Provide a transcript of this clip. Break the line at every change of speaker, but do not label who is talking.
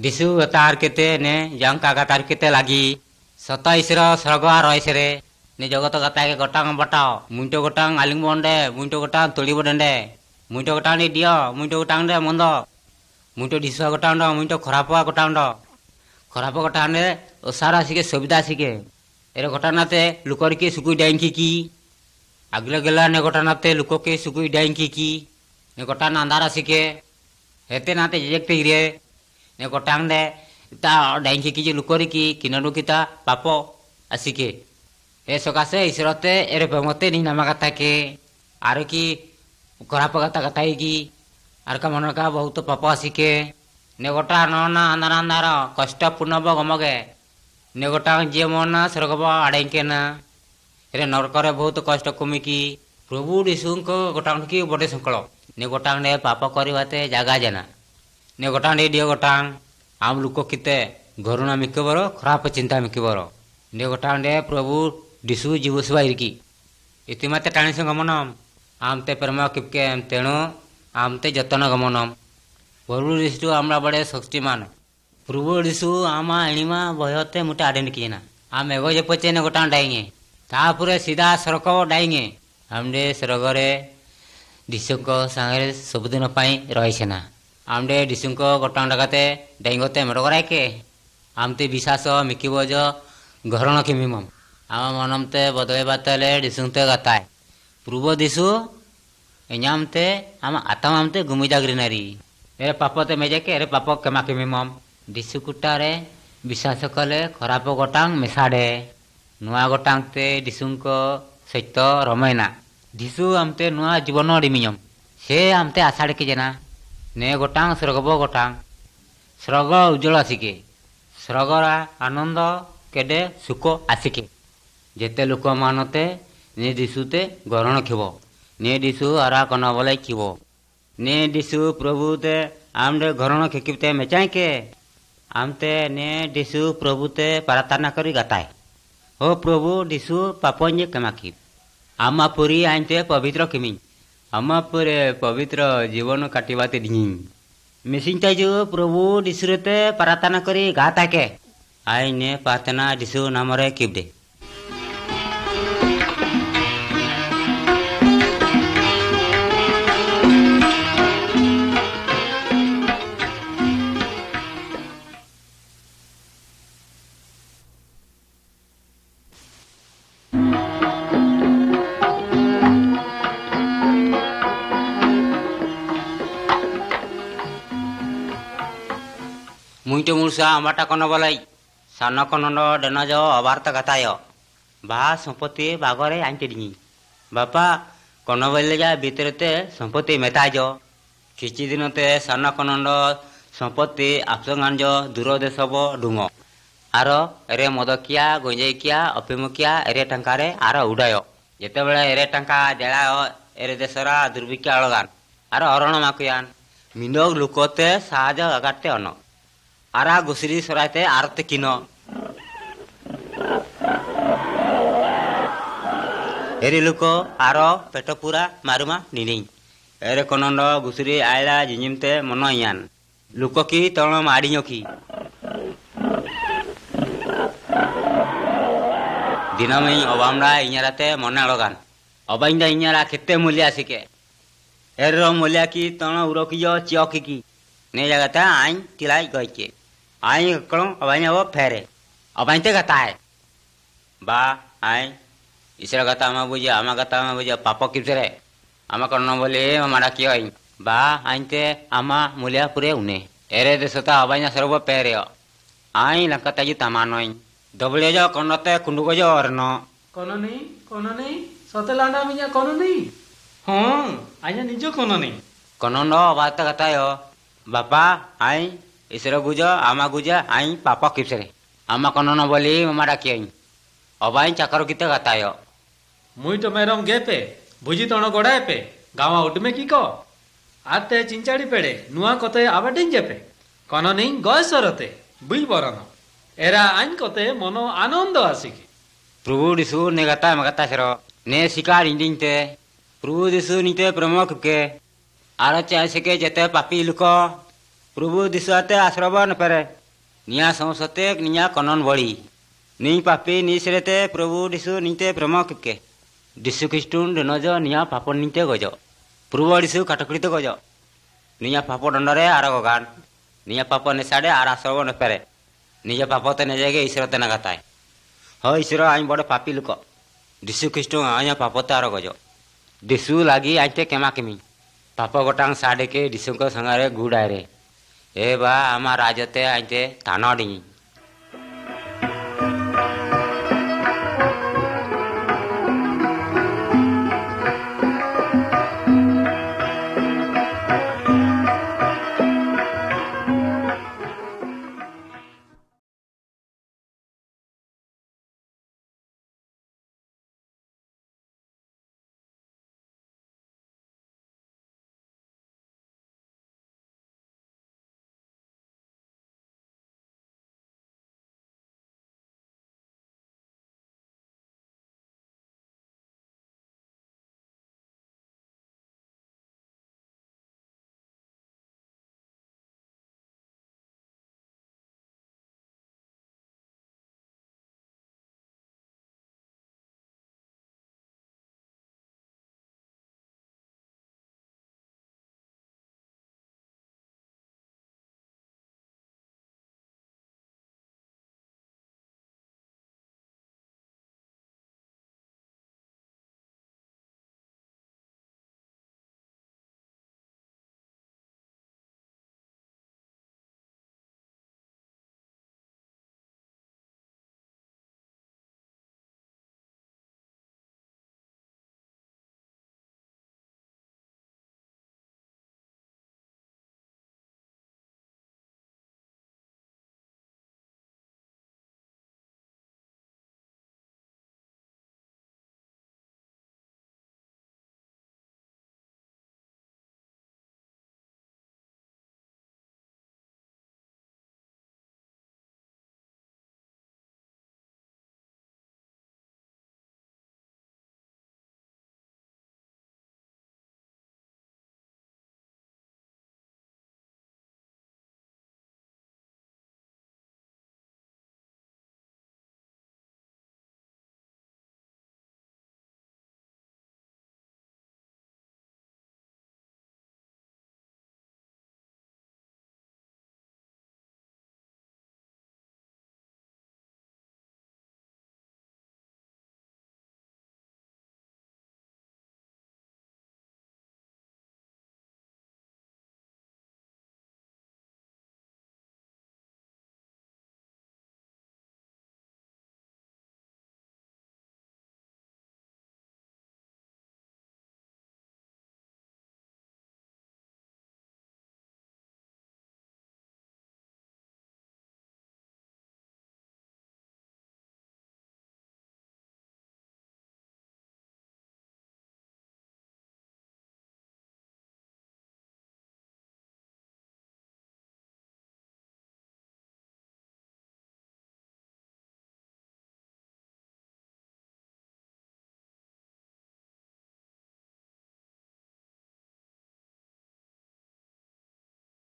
दिशु गतार केते ने जंका गतार केते लागी सताइसर स्वर्ग रईसरे ने जगत गता के गोटांग बटाओ मुंटो गोटांग आलिंग बंडे मुंटो गोटांग तोड़ी बडे मुंटो गोटांग दियो मुंटो गोटांग दे मंद मुंटो दिशा गोटांग मुंटो खरापा गोटांग खराप गोटांग ओसारा सिके सुविधा सिके एरे गोटानाते लुकर के सुकुई डाइंकी की अगले गला ने गोटानाते लुको के सुकुई डाइंकी की ने गोटान अंधारा सिके हेते नाते जेकते रे ने गोटांग दे ता डाइंकी की लुकोरी की किनानु किता पापो आसिके ए सकासे ईश्वरते एरे बेमते नि नामा कथा के आरो की खराप कथा कथाई की आर का मन का बहुत पाप आसिके ने गोटा नना अंधारा अंधारा कष्ट पूर्ण गमगे ने गोटा जे मन स्वर्ग आड़ेके ना रे नरकर बहुत कष्ट कमिकी प्रभु यीशु को गोटांग की बड़े संकल्प ने गोटांग ने पाप करवाते जागा जना ने गोटांग दियो गोटांग आम लुको किते घरुणा मिकबर खराब चिंता मिकबर ने गोटांग ने प्रभु यीशु जीवसवाई की इतिमाते टाणी से गमनम आमते प्रेम किपके तेणु आमते जतन गमनम प्रभु यीशु आमरा बड़े शक्तिमान प्रभु यीशु आमा एणिमा भयते मुटे आडेन किना आम एगो जे पचे ने गोटांग डाइंगे तापुरे सीधा स्वर्ग डाइंगे आमडे स्वर्गरे दिशुको सांगरे सबुदिन पाई रहिसेना आमडे दिशुको गोटांग डागाते डाइंगोते मेडगराय के आमते विश्वास मिकिबो जो घरण किमिमम आमा मनमते बदले बातले दिशुंते गताय प्रभु दिशु एኛमते आमा आत्मामते गुमी जागरिनारी एरे पापते मेजेके एरे पाप केमा किमिमम दिशु कुटारे विश्वास कले खराप गोटांग मेसाडे नुआ गोटांगते दिशुंको सत्य रमयना दिशु आमते नुआ जीवन डिमियम से आमते आषाढ़ के जना ने गोटांग स्वर्गब गोटांग स्वर्ग उज्जवल आसिके स्वर्गरा आनंद केडे सुख आसिके जेते लोक मानते ने दिशुते गरण खिब ने दिशु आरा कन बोले खिब ने दिशु प्रभुते आमडे गरण खेकिते मेचाई के आमते ने दिशु प्रभुते प्रार्थना करी गताय हो प्रभु दिशु पापंजे कमाकी आमा पुरी आइते पवित्र किमी आमा पुरे पवित्र जीवन काटिबाते दिनी मिसिंता जो प्रभु दिशुरते प्रार्थना करी गाता के आई ने प्रार्थना दिशु नामरे किबदे मुइटो मुर्सा आमाटा कन बोलाई सान कनन डेनज अबार्थ गताय बा संपत्ति बागरे आंटे डी बापा कन बोले जा भीतरते संपत्ति मेताज किछि दिनते सान कनन संपत्ति आपसंगान जो दूर देशब डुंग आर एरे मदकिया गंजेकिया अपिमुकिया एरे टंकारे आर उडाय जेते बेले एरे टंका देला एरे देशरा दुर्भिक्षा अलगान आर अरण माकुयान मिनोग लुकोते साज अगाते अन आरा गुसरी सरायते आरते किनो एरे लुको आरो पेट पूरा मारुमा निनी एरे कनंड गुसरी आयला जिजिमते मनयान लुको की तण माड़ियो की दिनमई अबामरा इኛराते मना लगान अबाइंदा इኛरा केते मूल्य आसिके एरो मूल्य की तण उरकियो चियोकी की ने जगता आइन तिलाई गइके आई कड़ो अबाई वो फेरे अबाईते गता है बा आई ईश्वर गता आमा बुझे आमा गता आमा बुझे पाप किसरे आमा कर्ण बोले हमारा क्यों आई बा आइते आमा मूल्य पूरे उन्हें एरे देशता अबाई सर्व पेरे आई लंकता जी तमानोई दबले जो कन्नते कुंडुको जो और न
कोनो नहीं सतलाना मिया कोनो नहीं हां आया निजो कोनो नहीं
कन्नो बात गता यो बापा आई ईश्वर गुज आमा गुज आई पापा किसरे आमा कन्न बोली मारा कि अबाई चाकर किते गताय
मुई तो मेरम गेपे भुजी तण गोड़ाए पे गावा उडमे की को आते चिंचाड़ी पेड़े नुआ कोते आबाटिन जेपे कनो नहीं गयसरते बुई बरन एरा आइन कोते मनो आनंद आसिकी
प्रभु दिसु ने गता मगता सरो ने शिकार इंडिंगते प्रभु दिसु नीते प्रमुख के आरो चाहे के जेते पापी लुको प्रभु दिसुआते आश्रबन पेरे निया संसते निया कनन बड़ी नी पापी नी सेरेते प्रभु दिसु नीते प्रेम के दिसु ख्रिस्टुन नजो निया पाप नीते गजो प्रभु दिसु काटकड़ीते गजो निया पाप दंडरे आरो गान निया पाप नेसाडे आर आश्रबन पेरे निज पापते नेजेगे ईश्वरते नगाताय ह ईश्वर आइन बड़े पापी लुक दिसु ख्रिस्टु आया पापते आरो गजो दिसु लागी आइते केमा केमी पाप गोटांग साडे के दिसु को संगारे गुडारे ए बा आमा राजते आइते तानाडी